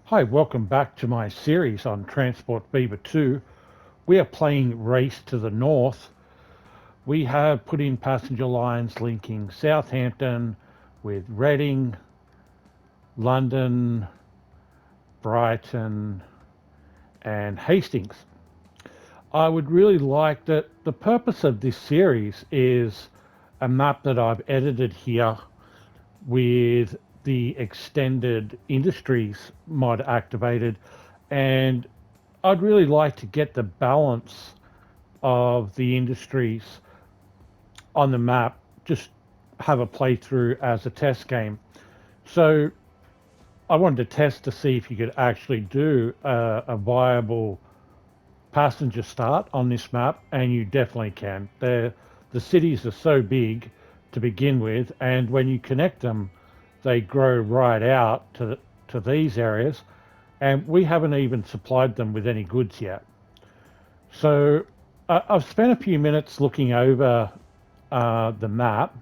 Hi, welcome back to my series on Transport Fever 2. We are playing Race to the North. We have put in passenger lines linking Southampton with Reading, London, Brighton, and Hastings. I would really like that. The purpose of this series is a map that I've edited here with the extended industries mod activated, and I'd really like to get the balance of the industries on the map, just have a playthrough as a test game. So I wanted to test to see if you could actually do a viable passenger start on this map, and you definitely can. The cities are so big to begin with, and when you connect them, they grow right out to these areas, and we haven't even supplied them with any goods yet. So I've spent a few minutes looking over the map,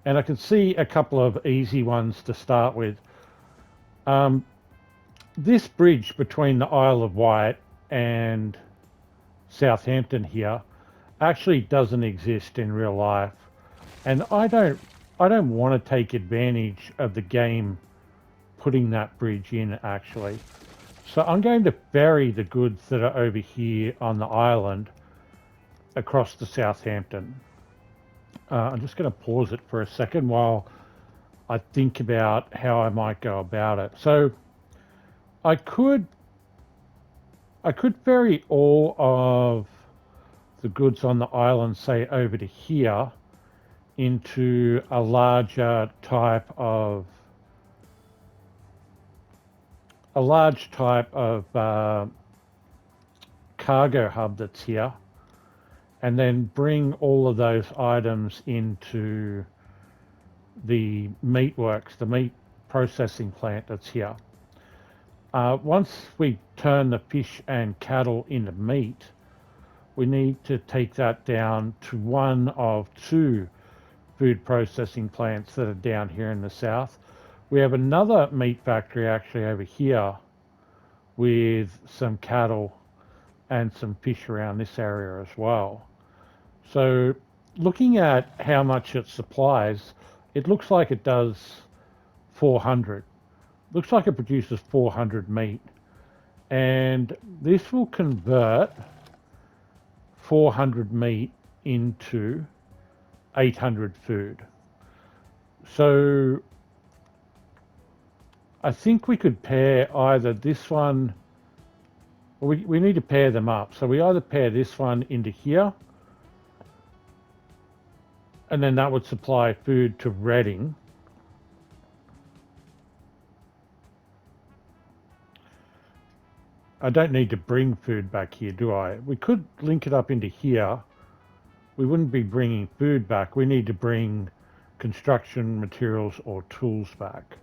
and I can see a couple of easy ones to start with. Um, this bridge between the Isle of Wight and Southampton here actually doesn't exist in real life, and I don't want to take advantage of the game putting that bridge in actually. So I'm going to ferry the goods that are over here on the island across to Southampton. I'm just going to pause it for a second while I think about how I might go about it. So I could I could ferry all of the goods on the island, say over to here, into a large type of cargo hub that's here, and then bring all of those items into the meatworks, the meat processing plant that's here. Once we turn the fish and cattle into meat, we need to take that down to one of two food processing plants that are down here in the south. We have another meat factory actually over here with some cattle and some fish around this area as well. So looking at how much it supplies, it looks like it does 400. Looks like it produces 400 meat. And this will convert 400 meat into 800 food. So I think we could pair either this one, we need to pair them up. So we either pair this one into here, and then that would supply food to Reading. I don't need to bring food back here, do I? We could link it up into here. We wouldn't be bringing food back. We need to bring construction materials or tools back.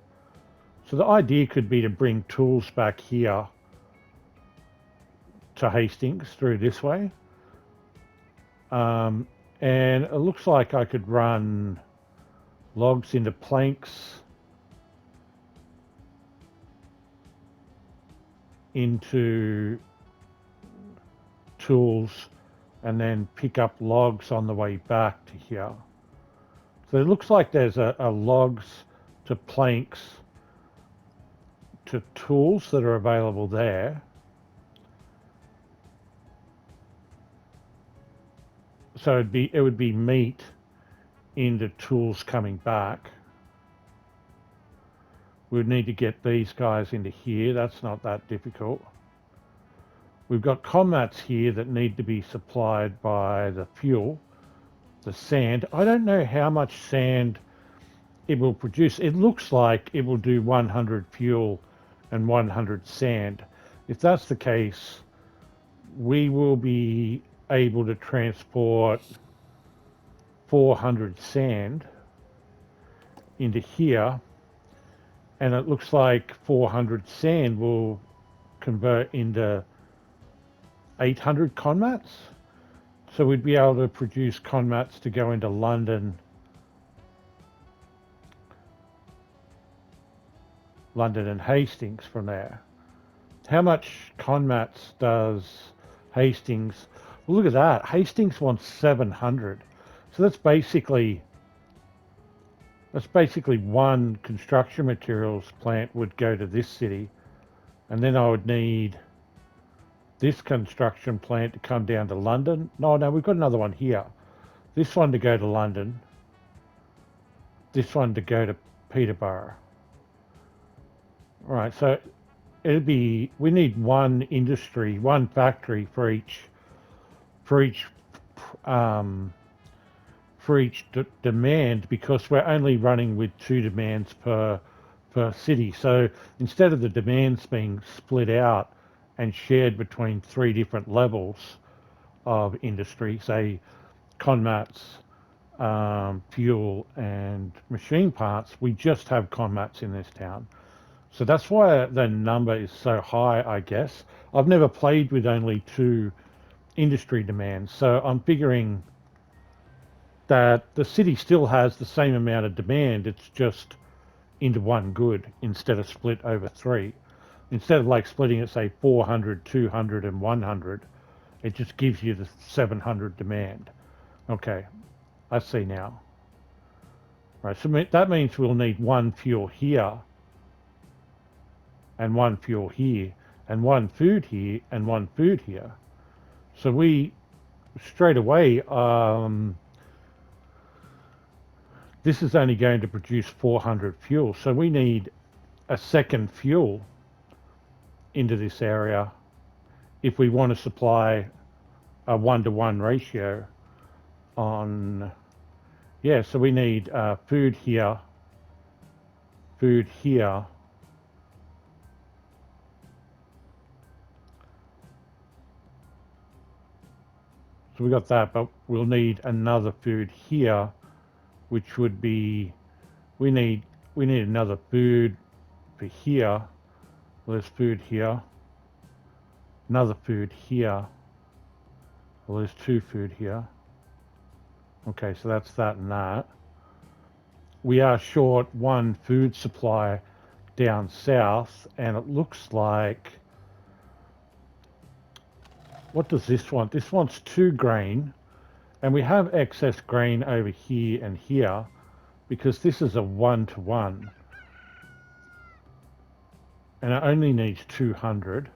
So the idea could be to bring tools back here to Hastings through this way. Um, and it looks like I could run logs into planks into tools and then pick up logs on the way back to here. So it looks like there's a logs to planks to tools that are available there. So it would be meat into tools coming back. We would need to get these guys into here. That's not that difficult. We've got commats here that need to be supplied by the fuel, the sand. I don't know how much sand it will produce. It looks like it will do 100 fuel and 100 sand. If that's the case, we will be able to transport 400 sand into here, and it looks like 400 sand will convert into 800 conmats. So we'd be able to produce conmats to go into London and Hastings from there. How much Conmats does Hastings? Well, look at that. Hastings wants 700. So that's basically one construction materials plant would go to this city, and then I would need this construction plant to come down to London. No, no, we've got another one here. This one to go to London, this one to go to Peterborough. All right, so we need one industry, one factory for each um, demand, because we're only running with two demands per city. So instead of the demands being split out and shared between three different levels of industry, say Conmats, fuel, and machine parts, we just have Conmats in this town. So that's why the number is so high, I guess. I've never played with only two industry demands, so I'm figuring that the city still has the same amount of demand. It's just into one good instead of split over three. Instead of like splitting it, say 400, 200, and 100, it just gives you the 700 demand. Okay, I see now. Right, so that means we'll need one fuel here, and one fuel here, and one food here, and one food here. So we straight away, this is only going to produce 400 fuel. So we need a second fuel into this area if we want to supply a 1-to-1 ratio on, yeah, so we need food here, food here, so we got that, but we'll need another food here, which would be, we need another food for here. Well, there's food here, another food here. Well, there's two food here. Okay, so that's that and that. We are short one food supply down south, and it looks like, what does this want? This wants 2 grain, and we have excess grain over here and here because this is a 1-to-1, and it only needs 200,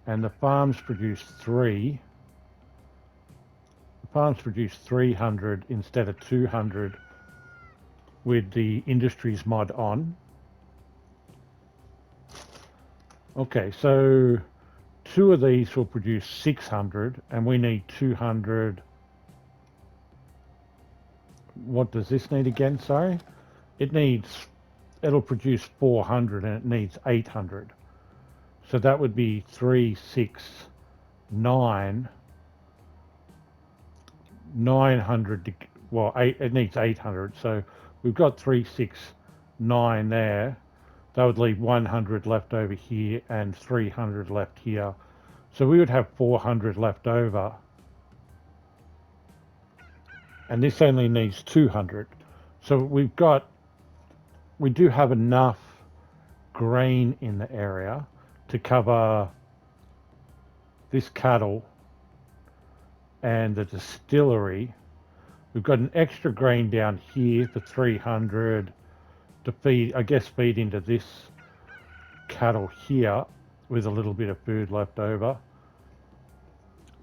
and the farms produce 3. The farms produce 300 instead of 200 with the industries mod on. Okay, so 2 of these will produce 600, and we need 200. What does this need again? Sorry, it'll produce 400, and it needs 800. So that would be 3, 6, 9, 900. Well, it needs 800. So we've got 3, 6, 9 there. That would leave 100 left over here and 300 left here. So we would have 400 left over. And this only needs 200. So we do have enough grain in the area to cover this cattle and the distillery. We've got an extra grain down here for 300 to feed, I guess, feed into this cattle here with a little bit of food left over.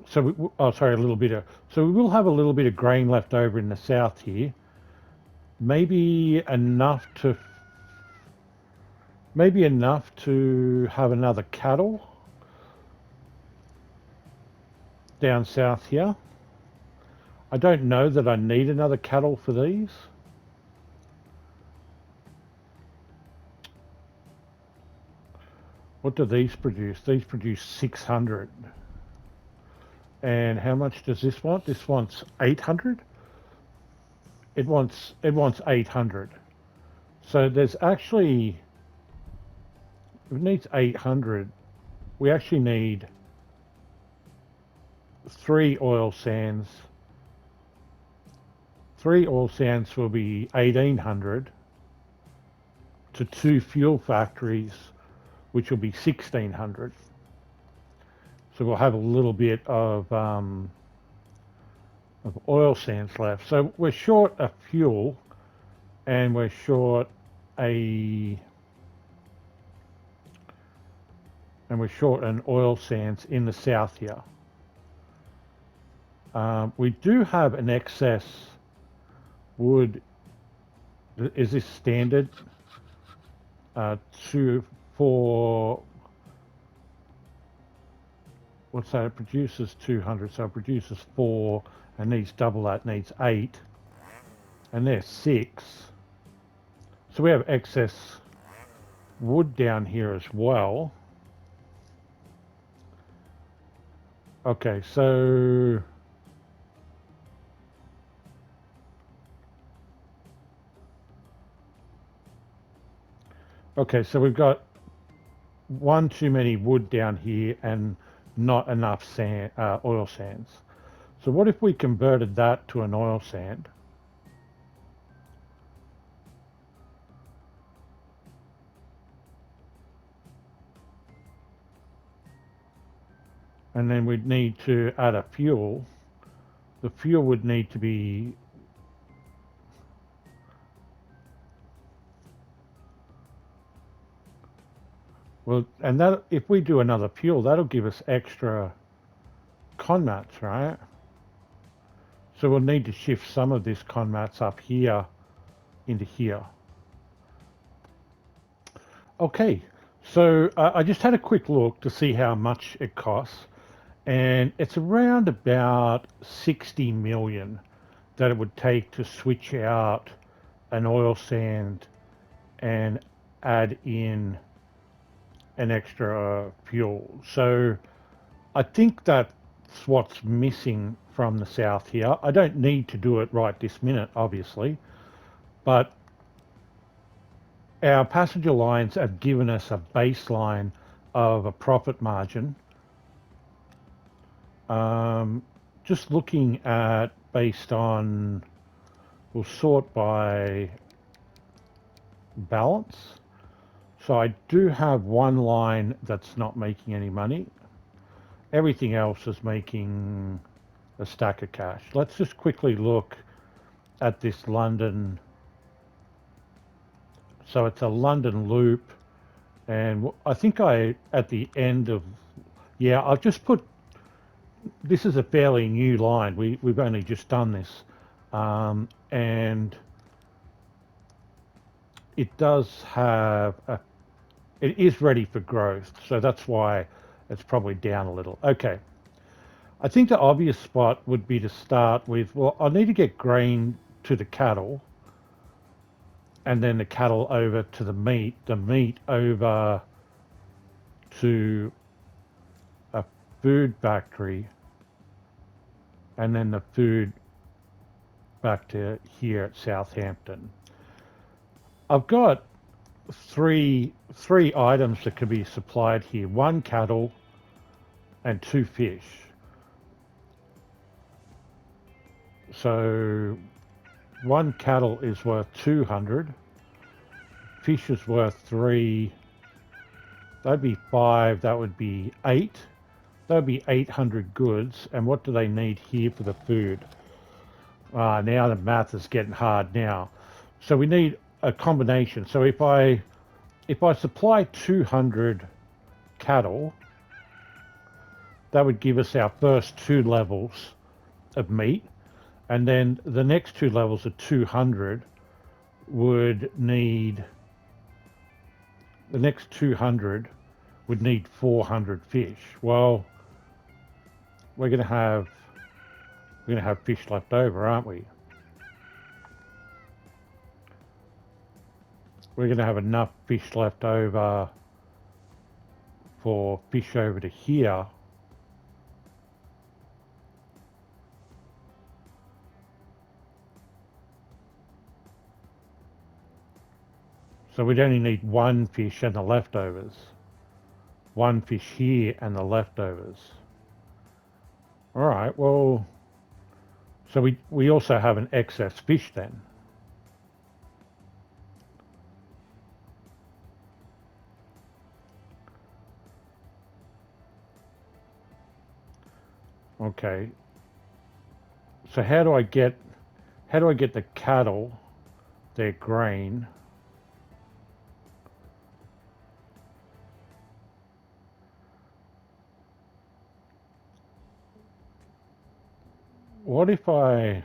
So, so we will have a little bit of grain left over in the south here. Maybe enough to have another cattle down south here. I don't know that I need another cattle for these. What do these produce? These produce 600. And how much does this want? This wants 800. It wants 800. So there's actually, it needs 800. We actually need 3 oil sands. 3 oil sands will be 1800 to 2 fuel factories, which will be 1,600. So we'll have a little bit of oil sands left. So we're short a fuel, and we're short a an oil sands in the south here. We do have an excess wood. Is this standard? For what's that? It produces 200, so it produces 4, and needs double that, needs 8, and there's 6. So we have excess wood down here as well. Okay, so we've got one too many wood down here and not enough sand, oil sands. So what if we converted that to an oil sand? And then we'd need to add a fuel. The fuel would need to be well, and that if we do another fuel, that'll give us extra conmats, right? So we'll need to shift some of this conmats up here into here. Okay, so I just had a quick look to see how much it costs, and it's around about 60 million that it would take to switch out an oil sand and add in an extra fuel. So I think that's what's missing from the south here. I don't need to do it right this minute, obviously, but our passenger lines have given us a baseline of a profit margin. Just looking at based on, we'll sort by balance. So I do have one line that's not making any money. Everything else is making a stack of cash. Let's just quickly look at this London. So it's a London loop, and I think at the end of, yeah, I've just put, this is a fairly new line. We've only just done this, and it does have it is ready for growth. So that's why it's probably down a little. Okay. I think the obvious spot would be to start with, well, I need to get grain to the cattle, and then the cattle over to the meat over to a food factory, and then the food back to here at Southampton. I've got three items that can be supplied here: 1 cattle and 2 fish. So 1 cattle is worth 200. Fish is worth 3. That'd be 5. That would be 8. That would be 800 goods. And what do they need here for the food? Now the math is getting hard now. So we need a combination. So if I supply 200 cattle, that would give us our first 2 levels of meat. And then the next 2 levels of 200 would need, the next 200 would need 400 fish. Well, we're going to have fish left over, aren't we? We're going to have enough fish left over for fish over to here. So we'd only need 1 fish and the leftovers. 1 fish here and the leftovers. All right, well, so we also have an excess fish then. Okay. So how do I get the cattle their grain? What if I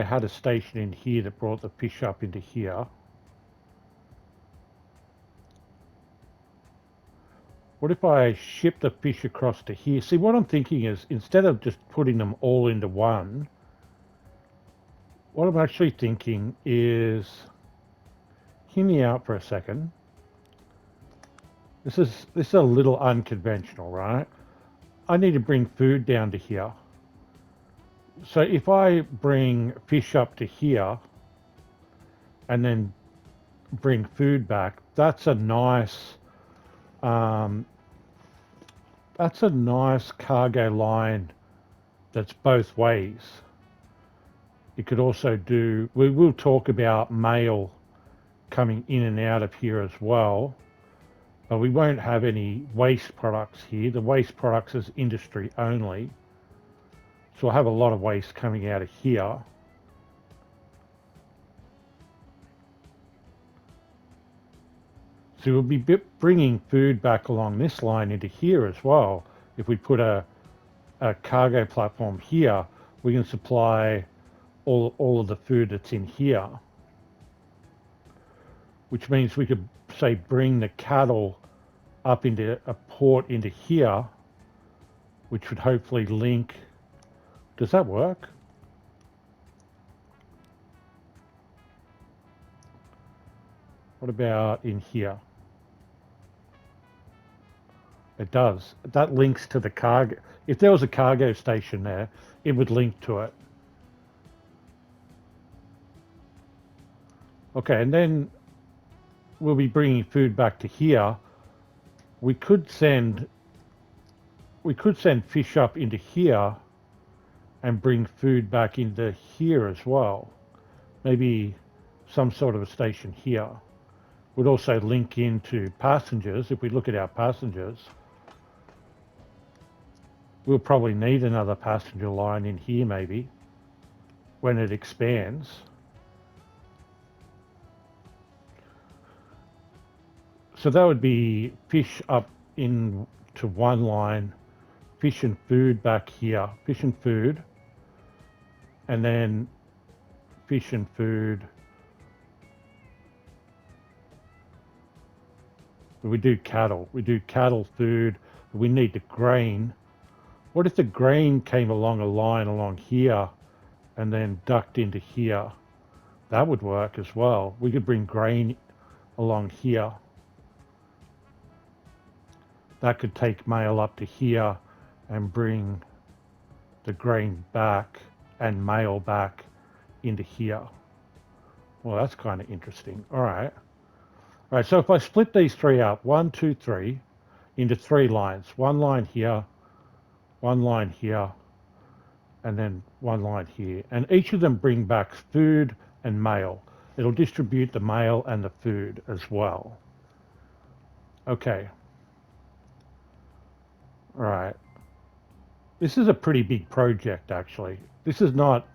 had a station in here that brought the fish up into here? What if I ship the fish across to here? See, what I'm thinking is instead of just putting them all into one, what I'm actually thinking is, hear me out for a second. This is a little unconventional, right? I need to bring food down to here. So if I bring fish up to here and then bring food back, um, that's a nice cargo line that's both ways. You could also do, we will talk about mail coming in and out of here as well, but we won't have any waste products here. The waste products is industry only. So I have a lot of waste coming out of here. So we'll be bringing food back along this line into here as well. If we put a cargo platform here, we can supply all of the food that's in here, which means we could, say, bring the cattle up into a port into here, which would hopefully link. Does that work? What about in here? It does. That links to the cargo. If there was a cargo station there, it would link to it. Okay, and then we'll be bringing food back to here. We could send fish up into here and bring food back into here as well. Maybe some sort of a station here. Would also link into passengers. If we look at our passengers, we'll probably need another passenger line in here maybe when it expands. So that would be fish up into one line, fish and food back here, fish and food, and then fish and food. We do cattle food, we need the grain. What if the grain came along a line along here and then ducked into here? That would work as well. We could bring grain along here. That could take mail up to here and bring the grain back and mail back into here. Well, that's kind of interesting. All right. All right, so if I split these three up, 1, 2, 3, into 3 lines, one line here, one line here, and then one line here. And each of them bring back food and mail. It'll distribute the mail and the food as well. Okay. All right. This is a pretty big project, actually. This is not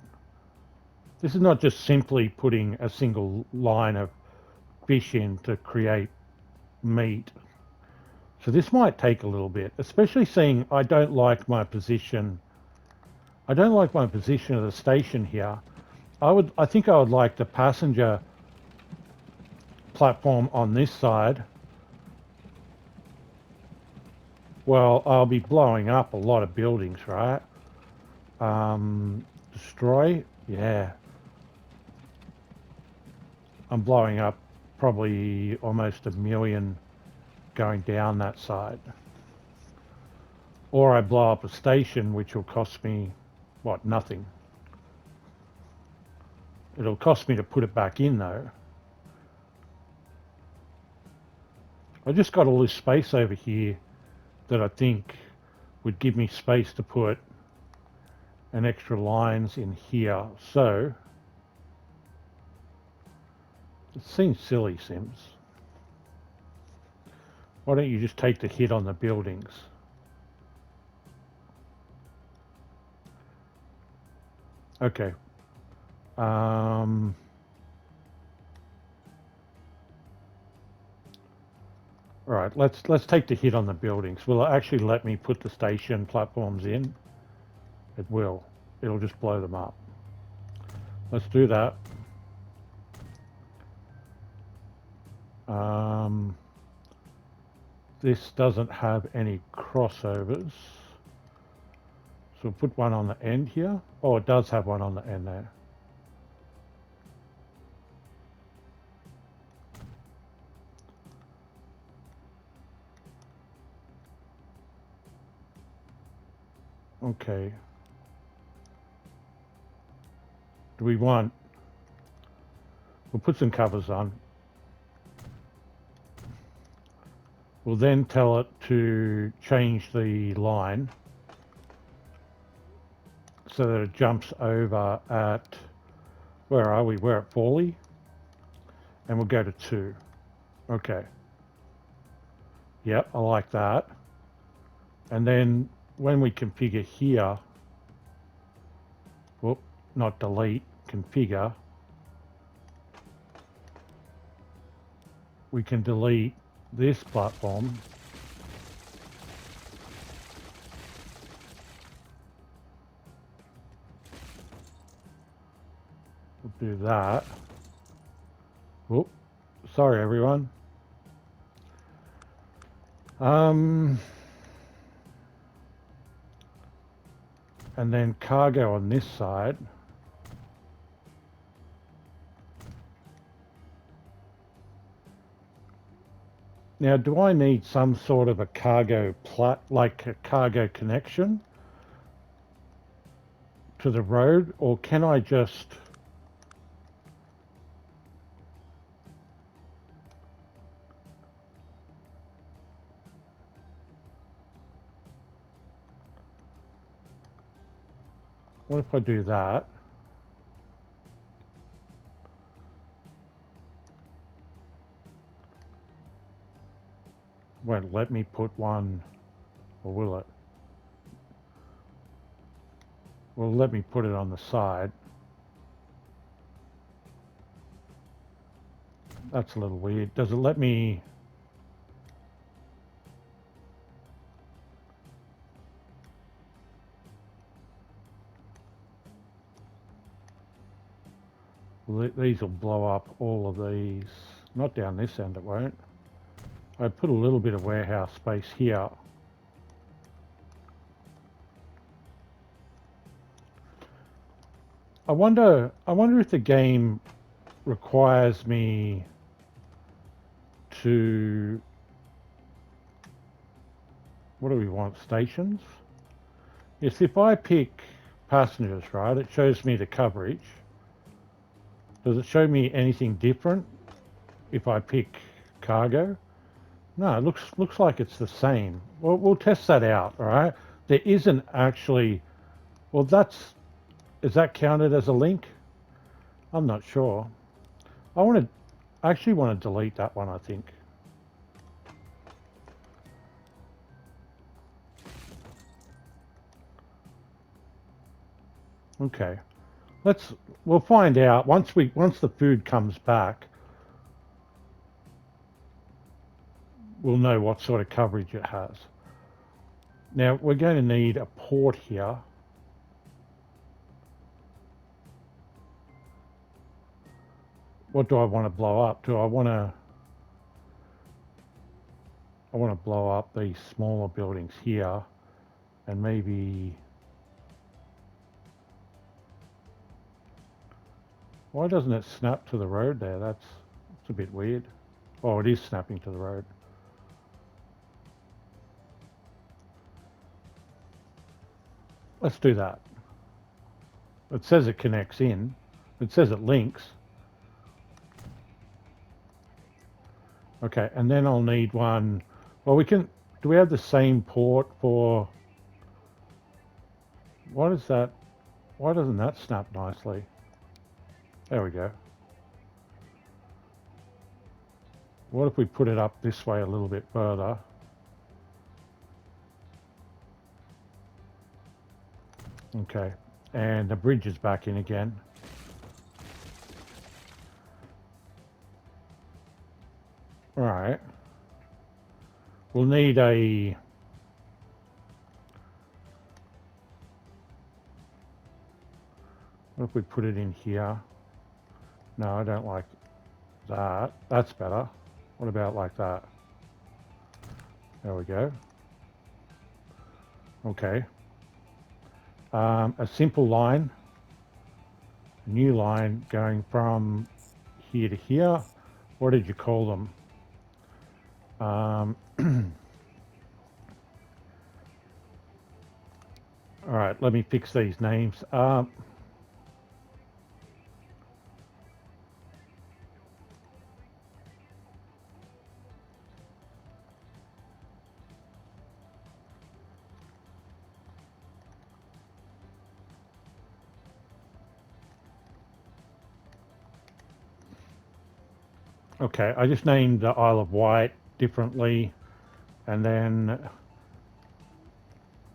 just simply putting a single line of fish in to create meat. So this might take a little bit, especially seeing I don't like my position. I don't like my position of the station here. I think I would like the passenger platform on this side. Well, I'll be blowing up a lot of buildings, right? Destroy? Yeah. I'm blowing up probably almost 1,000,000 going down that side. Or I blow up a station, which will cost me, what, nothing. It'll cost me to put it back in, though. I just got all this space over here that I think would give me space to put an extra lines in here. So, it seems silly, Sims. Why don't you just take the hit on the buildings? Okay. All right, let's take the hit on the buildings. Will it actually let me put the station platforms in? It will. It'll just blow them up. Let's do that. This doesn't have any crossovers. So we'll put one on the end here. Oh, it does have one on the end there. Okay. Do we want... We'll put some covers on. We'll then tell it to change the line so that it jumps over at... Where are we? We're at Forley. And we'll go to 2. Okay. Yep, I like that. And then when we configure here... Whoop, not delete, configure. We can delete this platform. We'll do that. Whoop, sorry everyone. And then cargo on this side. Now, do I need some sort of a cargo like a cargo connection to the road, or can I just... What if I do that? Won't let me put one, or will it? Well, let me put it on the side. That's a little weird. Does it let me... These will blow up all of these. Not down this end, it won't. I put a little bit of warehouse space here. I wonder if the game requires me to... What do we want? Stations? Yes, if I pick passengers, right, it shows me the coverage. Does it show me anything different if I pick cargo? No, it looks like it's the same. Well, we'll test that out, all right? There isn't actually... Well, is that counted as a link? I'm not sure. I actually want to delete that one, I think. Okay. We'll find out once the food comes back. We'll know what sort of coverage it has. Now we're going to need a port here. What do I want to blow up? I want to blow up these smaller buildings here, and maybe... Why doesn't it snap to the road there? That's a bit weird. Oh, it is snapping to the road. Let's do that. It says it connects in. It says it links. Okay, and then I'll need one. Well, do we have the same port for... What is that? Why doesn't that snap nicely? There we go. What if we put it up this way a little bit further? Okay. And the bridge is back in again. All right. We'll need a... What if we put it in here? No, I don't like that. That's better. What about like that? There we go. Okay. A simple line, a new line going from here to here. What did you call them? All right, let me fix these names. Okay, I just named the Isle of Wight differently, and then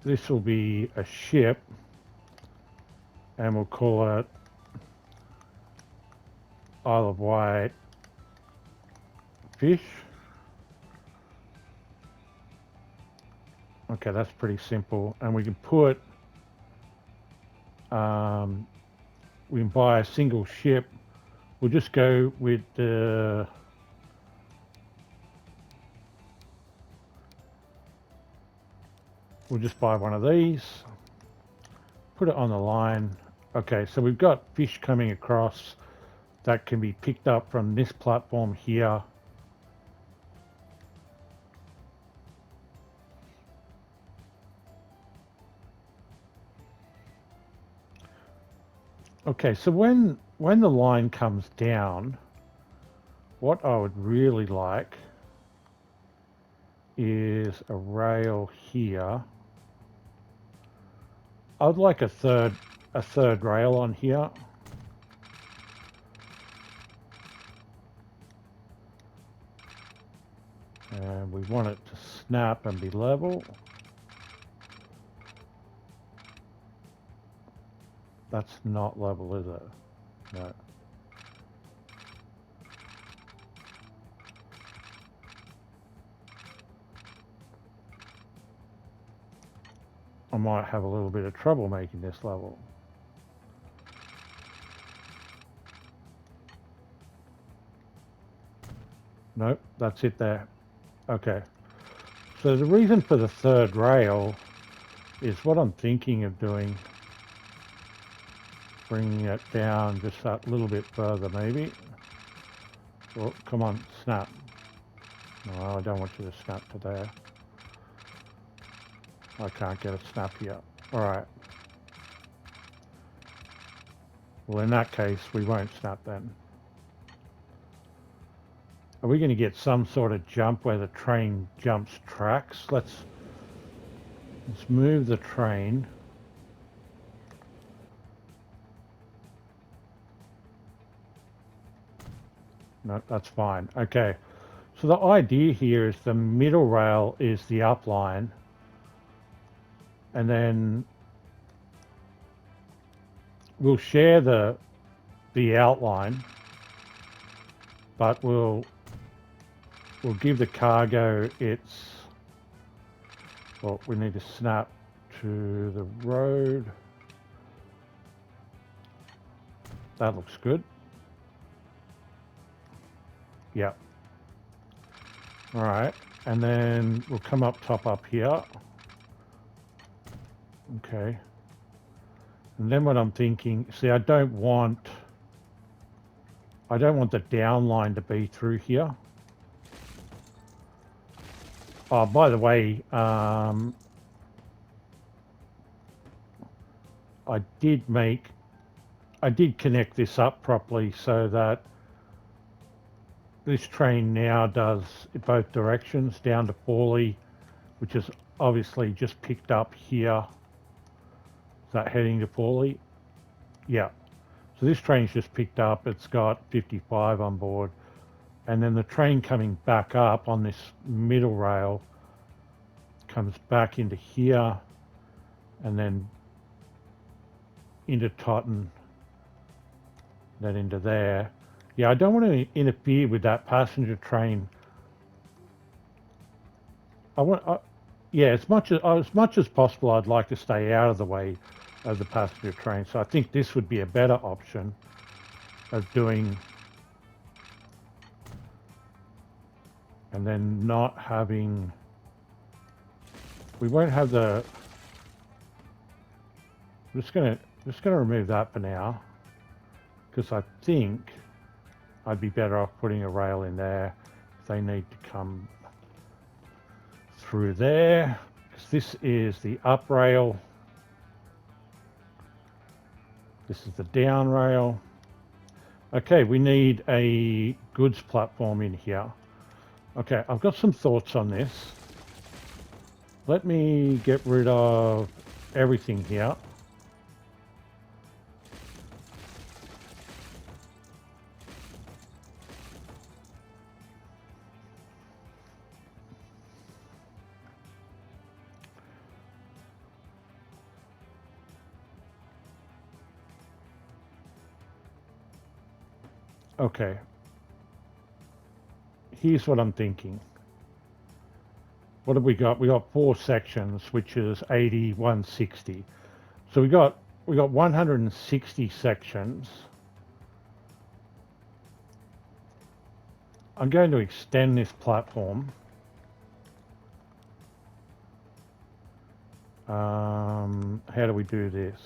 this will be a ship, and we'll call it Isle of Wight Fish. Okay, that's pretty simple, and we can put, we can buy a single ship. We'll just go with the, we'll just buy one of these, put it on the line. Okay, so we've got fish coming across that can be picked up from this platform here. Okay, so when the line comes down, what I would really like is a rail here. I'd like a third rail on here. And we want it to snap and be level. That's not level, is it? No. I might have a little bit of trouble making this level. Nope, that's it there. Okay. So the reason for the third rail is what I'm thinking of doing. Bringing it down just a little bit further, maybe. Oh, come on, snap. No, I don't want you to snap to there. I can't get a snap here. All right. Well, in that case, we won't snap then. Are we going to get some sort of jump where the train jumps tracks? Let's move the train. No, that's fine. Okay. So the idea here is the middle rail is the upline, and then we'll share the outline, but we'll give the cargo its, well, we need to snap to the road. That looks good. Yep. All right, and then we'll come up top up here. Okay. And then what I'm thinking, see, I don't want the downline to be through here. Oh, by the way, I did connect this up properly so that this train now does both directions down to Fawley, which is obviously just picked up here. Is that heading to Fawley? Yeah. So this train's just picked up. It's got 55 on board. And then the train coming back up on this middle rail comes back into here and then into Totten, then into there. Yeah, I don't want to interfere with that passenger train. Yeah, as much as possible, I'd like to stay out of the way of the passenger train. So I think this would be a better option of doing, and then not having. We won't have the. I'm just gonna remove that for now, because I think I'd be better off putting a rail in there if they need to come through there. Because this is the up rail. This is the down rail. Okay, we need a goods platform in here. Okay, I've got some thoughts on this. Let me get rid of everything here. Okay. Here's what I'm thinking. What have we got? We got 4 sections, which is 80, 160. So we got 160 sections. I'm going to extend this platform. How do we do this?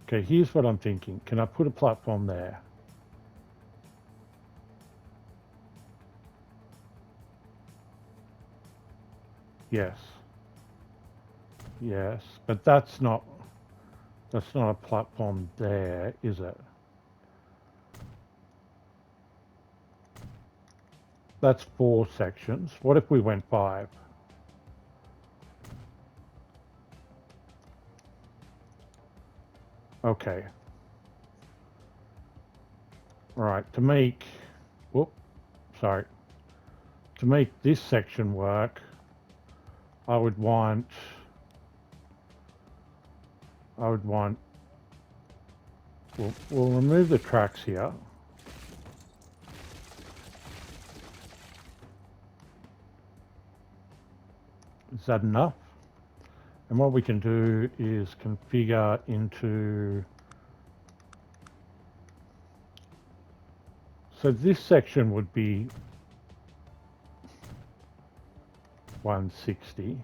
Okay, here's what I'm thinking. Can I put a platform there? Yes. Yes, but that's not a platform there, is it? That's 4 sections. What if we went 5? Okay. Right, to make, whoop, sorry. To make this section work, I would want, we'll remove the tracks here. Is that enough? And what we can do is configure into, so this section would be 160.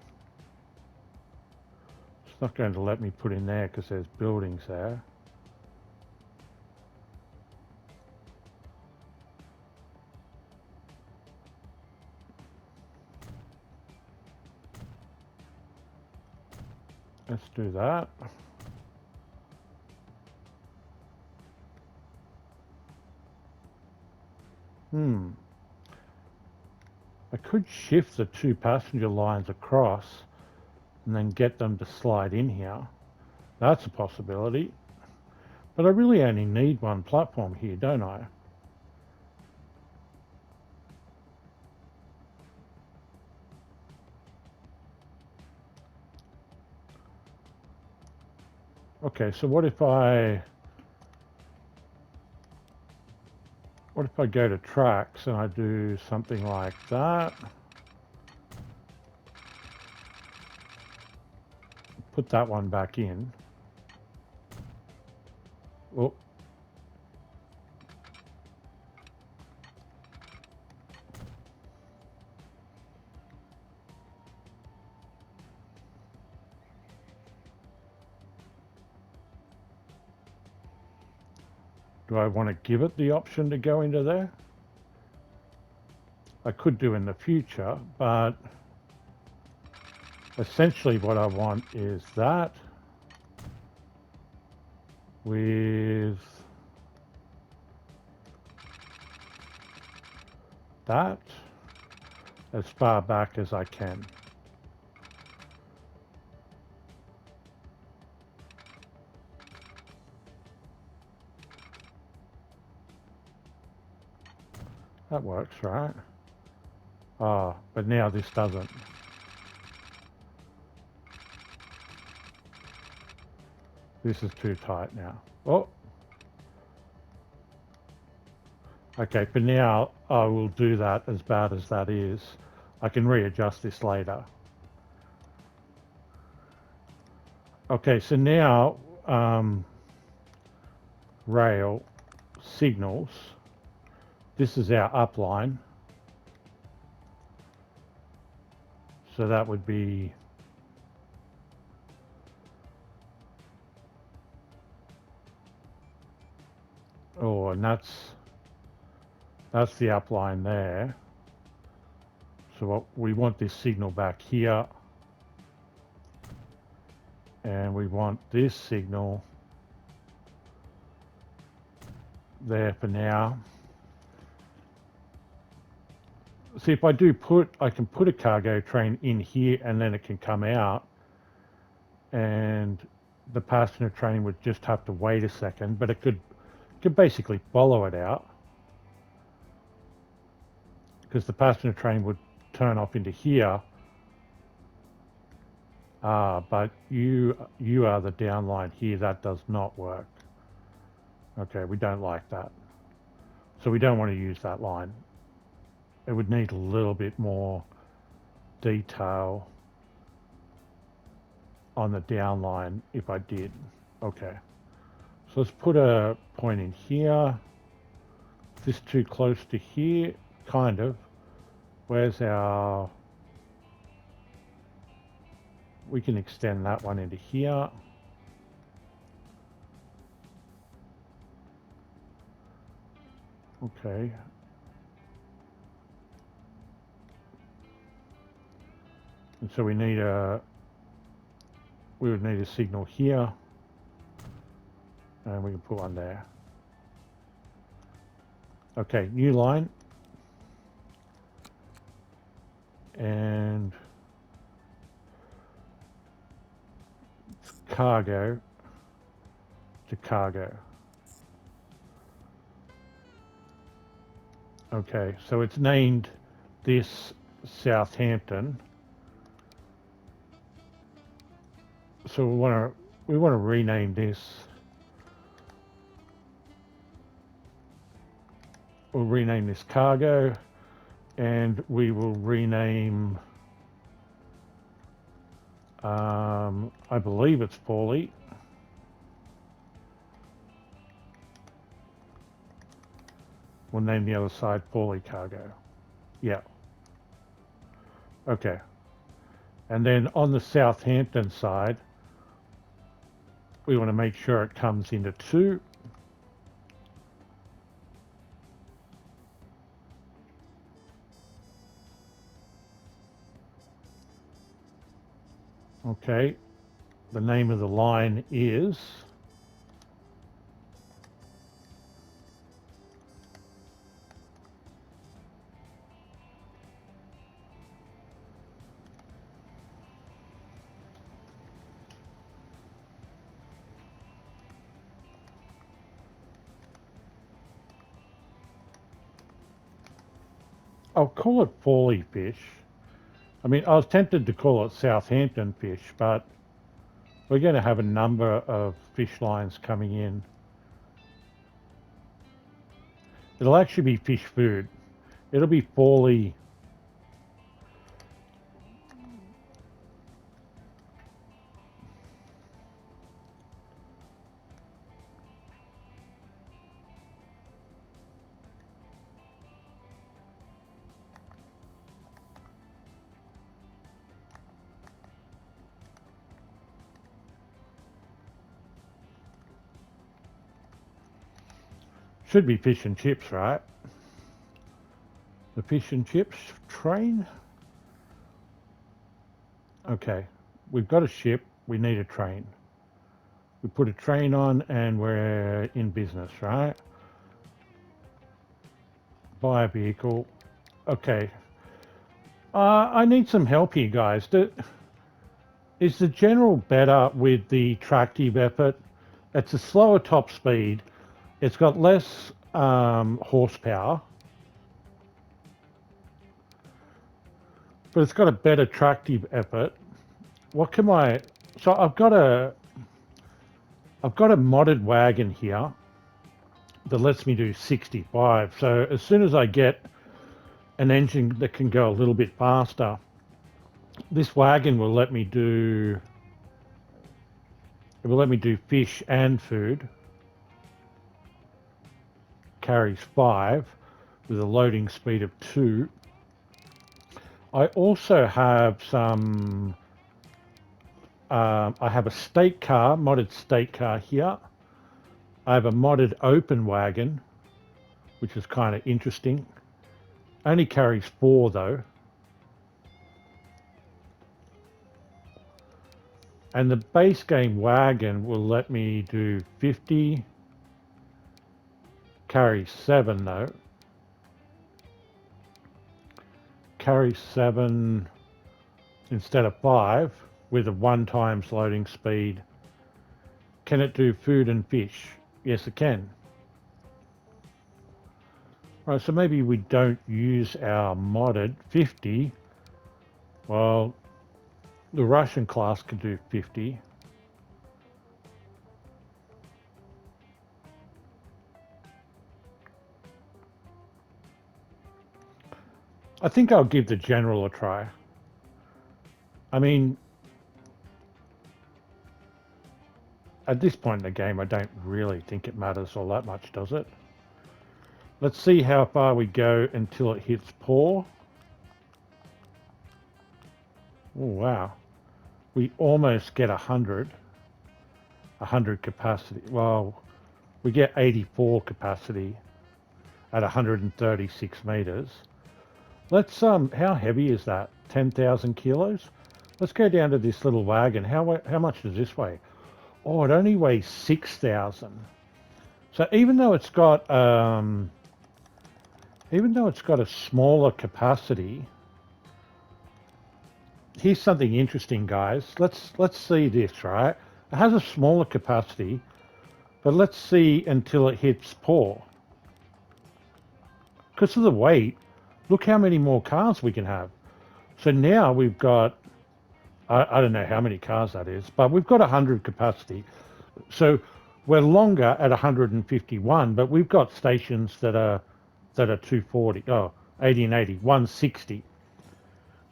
It's not going to let me put in there because there's buildings there. Let's do that. I could shift the 2 passenger lines across and then get them to slide in here. That's a possibility. But I really only need 1 platform here, don't I? Okay, so what if I go to tracks and I do something like that? Put that one back in. Oh. Do I want to give it the option to go into there? I could do in the future, but essentially what I want is that with that as far back as I can. That works, right? Ah, but now this doesn't. This is too tight now. Oh, okay, for now I will do that. As bad as that is, I can readjust this later. Okay, so now rail signals. This is our upline. So that would be oh, and that's the upline there. So what we want this signal back here, and we want this signal there for now. See, if I do I can put a cargo train in here and then it can come out, and the passenger train would just have to wait a second, but it could basically follow it out, because the passenger train would turn off into here. But you are the downline here. That does not work. Okay, we don't like that. So we don't want to use that line. It would need a little bit more detail on the downline if I did. Okay. So let's put a point in here. Is this too close to here? Kind of. Where's our... We can extend that one into here. Okay. And so we would need a signal here, and we can put one there. Okay, new line. And cargo to cargo. Okay, so it's named this Southampton. So we want to rename this. We'll rename this cargo, and we will rename. I believe it's Paulie. We'll name the other side Paulie Cargo. Yeah. Okay. And then on the Southampton side, we want to make sure it comes into 2. Okay. The name of the line is... I'll call it Paulie Fish. I mean, I was tempted to call it Southampton Fish, but we're going to have a number of fish lines coming in. It'll actually be fish food. It'll be Paulie. Should be fish and chips, right? The fish and chips train. Okay, we've got a ship. We need a train. We put a train on and we're in business, right? Buy a vehicle. Okay. I need some help here, guys. Is the general better with the tractive effort? It's a slower top speed. It's got less horsepower, but it's got a better tractive effort. What can I... So I've got a... I've got a modded wagon here that lets me do 65. So as soon as I get an engine that can go a little bit faster, this wagon will let me do fish and food. Carries 5 with a loading speed of 2. I also have some I have a state car, modded state car here. I have a modded open wagon, which is kind of interesting. Only carries 4 though. And the base game wagon will let me do 50. Carries 7 though. Carries 7 instead of 5 with a 1 times loading speed. Can it do food and fish? Yes, it can. Right, so maybe we don't use our modded 50. Well, the Russian class can do 50. I think I'll give the general a try. I mean, at this point in the game, I don't really think it matters all that much, does it? Let's see how far we go until it hits poor. Oh, wow. We almost get 100. 100 capacity. Well, we get 84 capacity at 136 meters. Let's, how heavy is that? 10,000 kilos? Let's go down to this little wagon. How much does this weigh? Oh, it only weighs 6,000. So even though it's got a smaller capacity, here's something interesting, guys. Let's see this, right? It has a smaller capacity, but let's see until it hits poor. Because of the weight, look how many more cars we can have. So now we've got, I don't know how many cars that is, but we've got 100 capacity. So we're longer at 151, but we've got stations that are 240, 80 and 80, 160.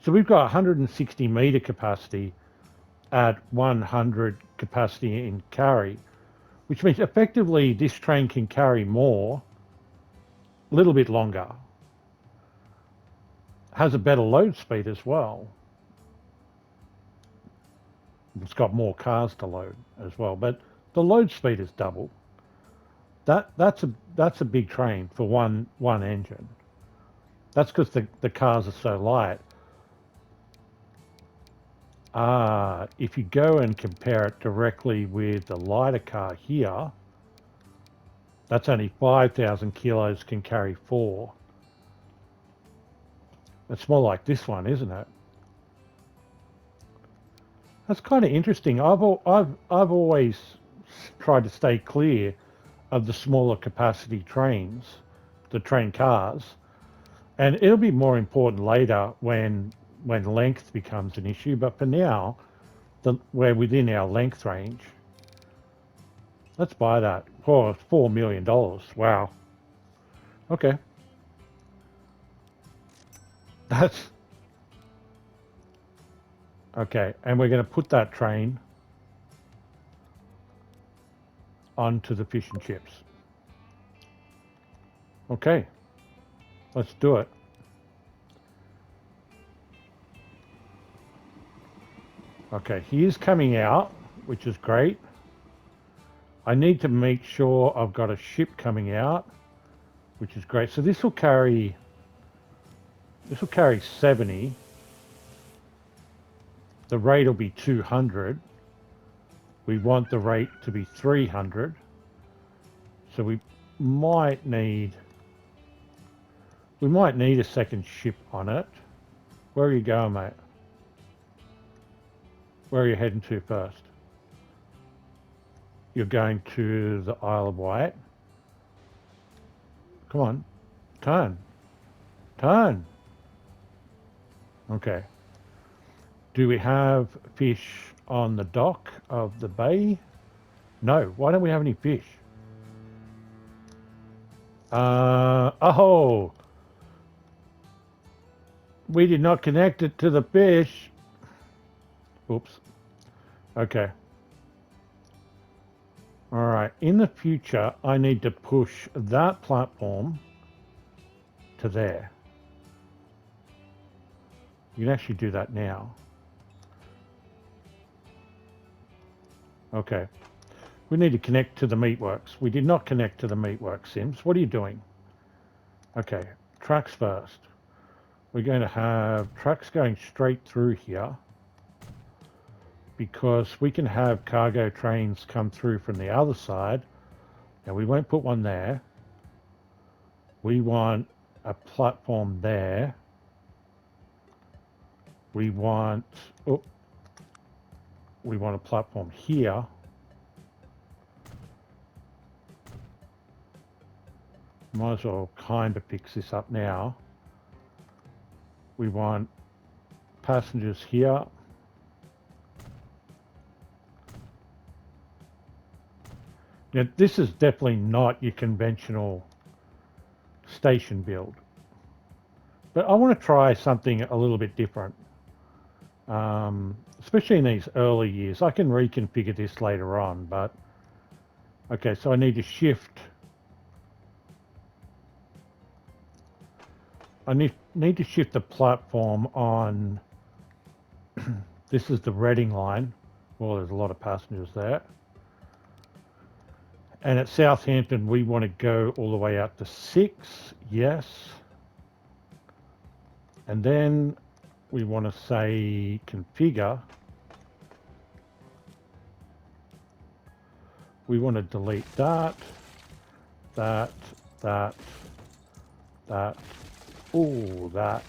So we've got 160 meter capacity at 100 capacity in carry, which means effectively this train can carry more, a little bit longer. Has a better load speed as well. It's got more cars to load as well, but the load speed is double. That's a big train for one engine. That's because the cars are so light. If you go and compare it directly with the lighter car here, that's only 5,000 kilos, can carry 4. It's more like this one, isn't it? That's kind of interesting. I've always tried to stay clear of the smaller capacity trains, the train cars, and it'll be more important later when length becomes an issue. But for now, we're within our length range. Let's buy that. Oh, it's $4 million. Wow. Okay. That's okay. And we're going to put that train onto the fish and chips. Okay. Let's do it. Okay, he is coming out, which is great. I need to make sure I've got a ship coming out, which is great. So this will carry 70. The rate will be 200. We want the rate to be 300. So we might need a second ship on it. Where are you going, mate? Where are you heading to first? You're going to the Isle of Wight. Come on. Turn. Turn. Okay. Do we have fish on the dock of the bay? No, why don't we have any fish? Oh, we did not connect it to the fish. Oops. Okay. All right. In the future, I need to push that platform to there. You can actually do that now. Okay. We need to connect to the meatworks. We did not connect to the meatworks, Sims. What are you doing? Okay. Trucks first. We're going to have trucks going straight through here because we can have cargo trains come through from the other side. Now we won't put one there. We want a platform there. We want, oh, we want a platform here. Might as well kind of fix this up now. We want passengers here. Now, this is definitely not your conventional station build. But I want to try something a little bit different. Especially in these early years. I can reconfigure this later on, but okay, so I need to shift. I need to shift the platform on. This is the Reading line. Well, there's a lot of passengers there. And at Southampton, we want to go all the way out to 6. Yes. And then we want to say configure. We want to delete that, that, that, oh, that,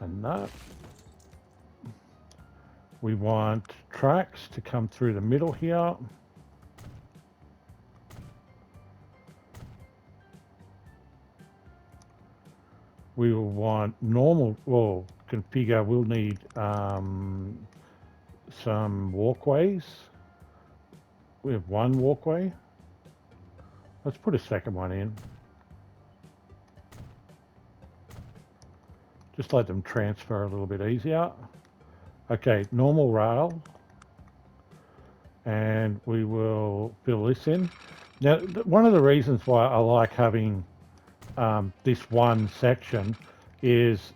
and that. We want tracks to come through the middle here. We will want normal, well, configure, we'll need some walkways. We have one walkway. Let's put a second one in. Just let them transfer a little bit easier. Okay, normal rail. And we will fill this in. Now, one of the reasons why I like having this one section is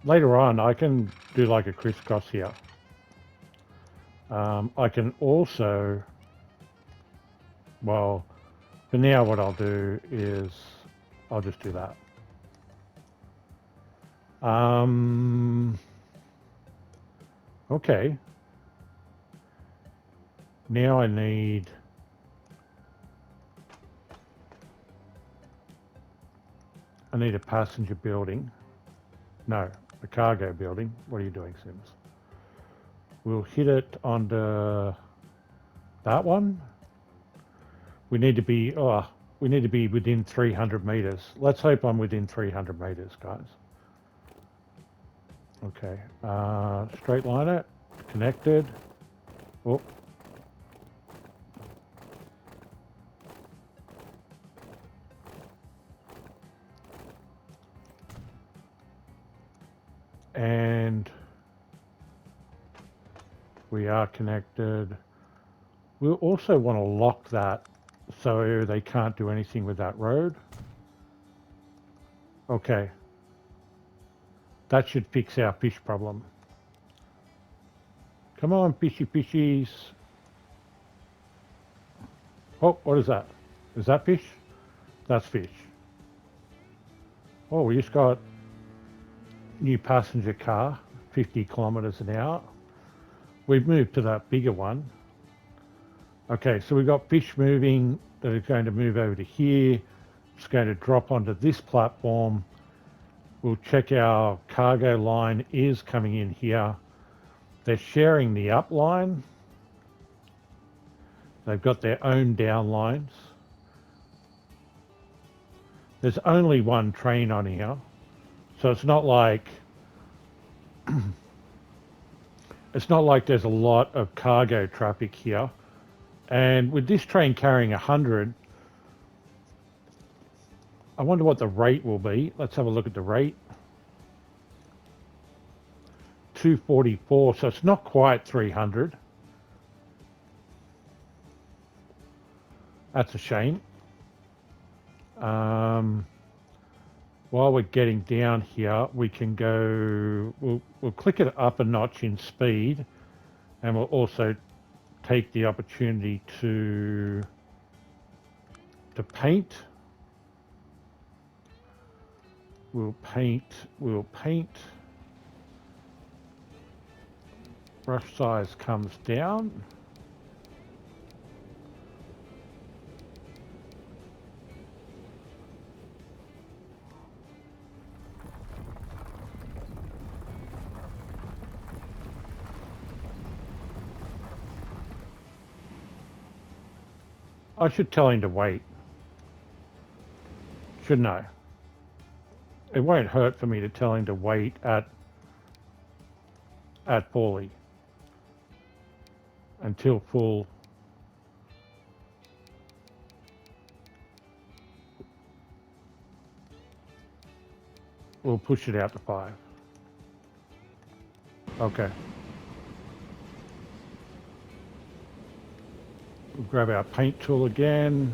later on I can do like a crisscross here. I can also, well, for now what I'll do is I'll just do that. Okay. Now I need a passenger building. No, a cargo building. What are you doing, Sims? We'll hit it on that one. We need to be within 300 meters. Let's hope I'm within 300 meters, guys. Okay, straight line it, connected. Oh. And we are connected. We'll also want to lock that so they can't do anything with that road. Okay. That should fix our fish problem. Come on, fishy fishies. Oh, what is that? Is that fish? That's fish. Oh, we just got new passenger car, 50 kilometers an hour. We've moved to that bigger one. Okay, so we've got fish moving that are going to move over to here. It's going to drop onto this platform. We'll check our cargo line is coming in here. They're sharing the up line. They've got their own down lines. There's only one train on here. So it's not like there's a lot of cargo traffic here. And with this train carrying 100, I wonder what the rate will be. Let's have a look at the rate. 244, so it's not quite 300. That's a shame. While we're getting down here, we can go, we'll click it up a notch in speed, and we'll also take the opportunity to paint. We'll paint. Brush size comes down. I should tell him to wait, shouldn't I? It won't hurt for me to tell him to wait at Paulie until full. We'll push it out to 5. Okay. We'll grab our paint tool again.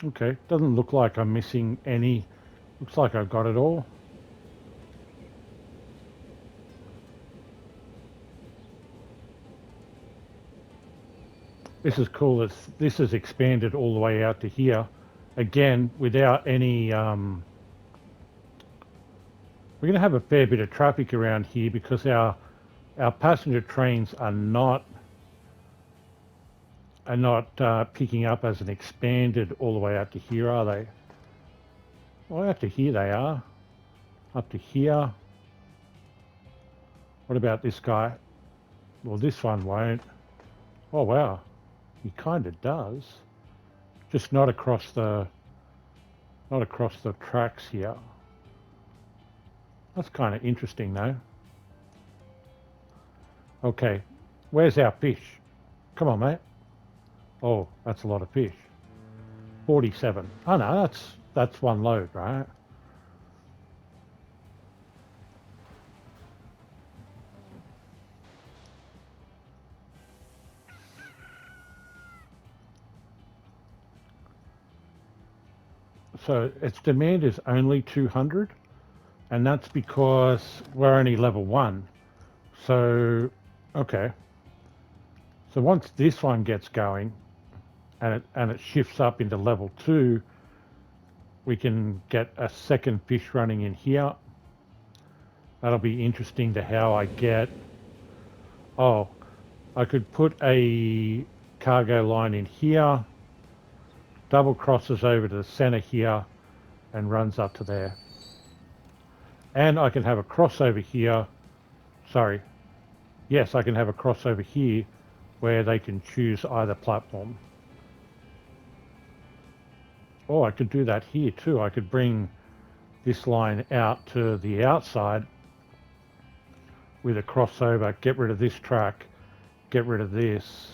Okay, doesn't look like I'm missing any. Looks like I've got it all. This is cool. This is expanded all the way out to here. Again, without any... we're going to have a fair bit of traffic around here because our passenger trains are not picking up as an expanded all the way out to here, are they? Well, out to here they are. Up to here. What about this guy? Well, this one won't. Oh, wow. He kind of does. Just not across the tracks here. That's kind of interesting, though. Okay. Where's our fish? Come on, mate. Oh, that's a lot of fish. 47. Oh, no, that's one load, right? So its demand is only 200, and that's because we're only level 1. So, okay. So once this one gets going, and it shifts up into level 2, we can get a second fish running in here. That'll be interesting to how I get... Oh, I could put a cargo line in here, double crosses over to the center here, and runs up to there. And I can have a crossover here. Sorry. Yes, I can have a crossover here where they can choose either platform. Oh, I could do that here too. I could bring this line out to the outside with a crossover, get rid of this track, get rid of this,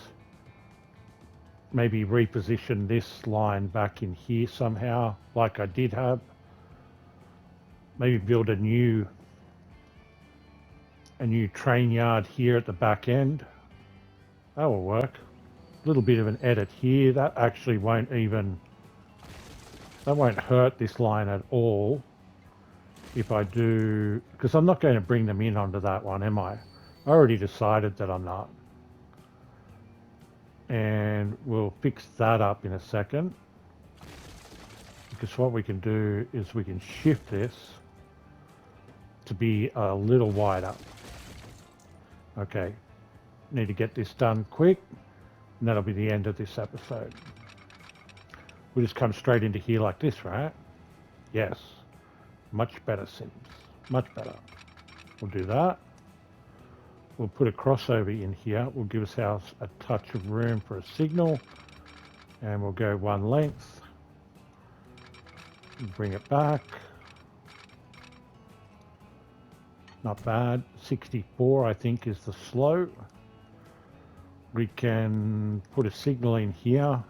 maybe reposition this line back in here somehow, like I did have. Maybe build a new train yard here at the back end. That will work. A little bit of an edit here. That actually won't hurt this line at all. if I do, because I'm not going to bring them in onto that one, am I? I already decided that I'm not. And we'll fix that up in a second. Because what we can do is we can shift this to be a little wider. Okay, need to get this done quick, and that'll be the end of this episode. We'll just come straight into here like this, right? Yes. Much better, Sims. Much better. We'll do that. We'll put a crossover in here. We'll give ourselves a touch of room for a signal. And we'll go one length. Bring it back. Not bad. 64, I think, is the slow. We can put a signal in here.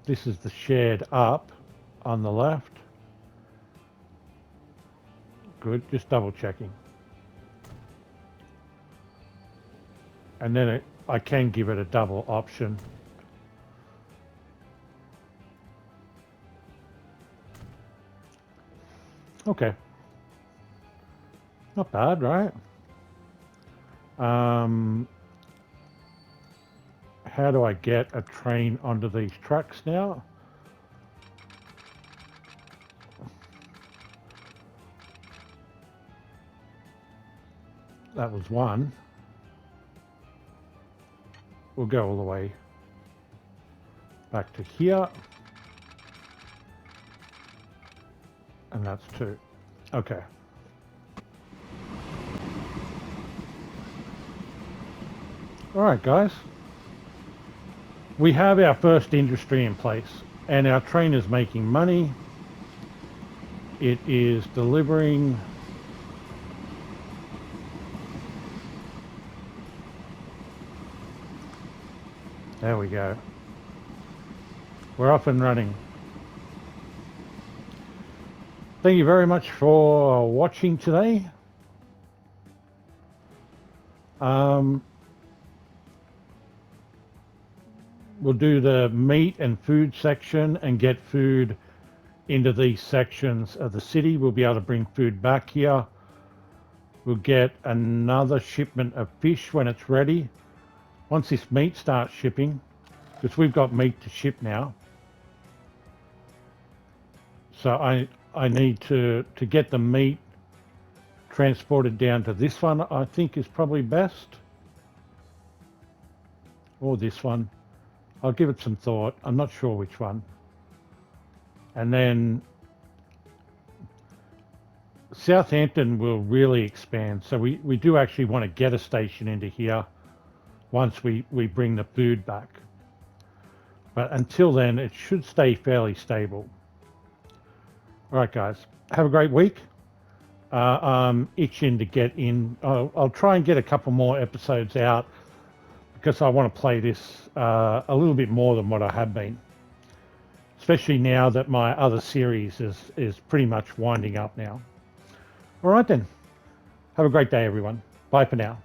This is the shared up on the left. Good, just double checking. And then I can give it a double option. Okay. Not bad, right? How do I get a train onto these tracks now? That was one. We'll go all the way back to here. And that's two. Okay. All right, guys. We have our first industry in place, and our train is making money. It is delivering. There we go. We're up and running. Thank you very much for watching today. We'll do the meat and food section and get food into these sections of the city. We'll be able to bring food back here. We'll get another shipment of fish when it's ready. Once this meat starts shipping, because we've got meat to ship now. So I need to get the meat transported down to this one, I think is probably best. Or this one. I'll give it some thought. I'm not sure which one. And then Southampton will really expand. So we do actually want to get a station into here once we bring the food back. But until then, it should stay fairly stable. All right, guys. Have a great week. I'm itching to get in. I'll try and get a couple more episodes out because I want to play this a little bit more than what I have been. Especially now that my other series is pretty much winding up now. All right then. Have a great day, everyone. Bye for now.